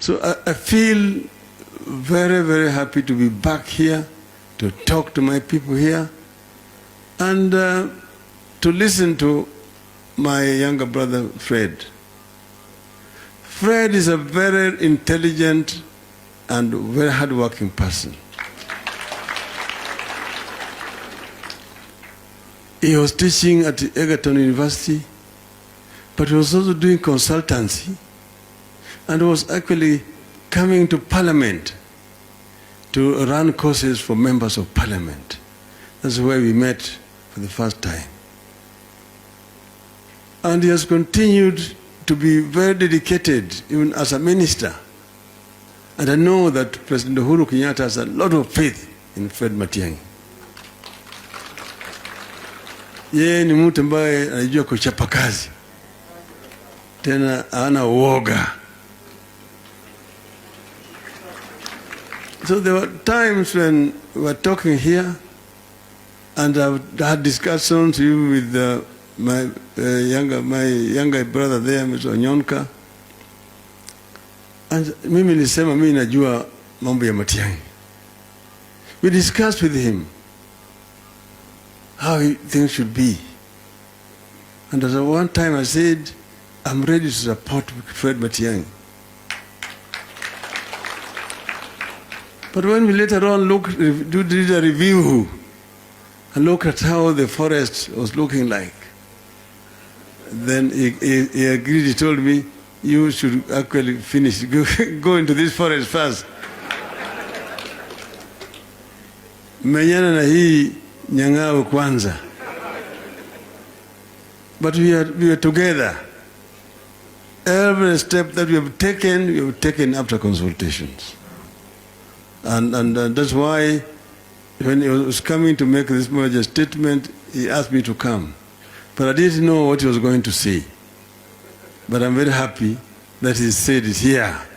So I feel very, very happy to be back here, to talk to my people here, and to listen to my younger brother, Fred. Fred is a very intelligent and very hardworking person. He was teaching at Egerton University, but he was also doing consultancy, and was actually coming to Parliament to run courses for members of Parliament. That's where we met for the first time. And he has continued to be very dedicated, even as a minister. And I know that President Uhuru Kenyatta has a lot of faith in Fred Matiang'I. Yeye ni mtu ambaye anajua kuchapa kazi, tena hana uoga. So there were times when we were talking here, and I had discussions with my younger brother there, Mr. Onyonka. And mimi nilisema mimi najua mambo ya Matiang'I. We discussed with him how things should be. And at one time I said, I'm ready to support Fred Matiang'I. But when we later on did a review and look at how the forest was looking like, then he agreed. He told me, you should actually finish, go into this forest first. Menyana na hii nyang'au kwanza. But we are together. Every step that we have taken after consultations. And that's why when he was coming to make this merger statement, he asked me to come. But I didn't know what he was going to say. But I'm very happy that he said it here.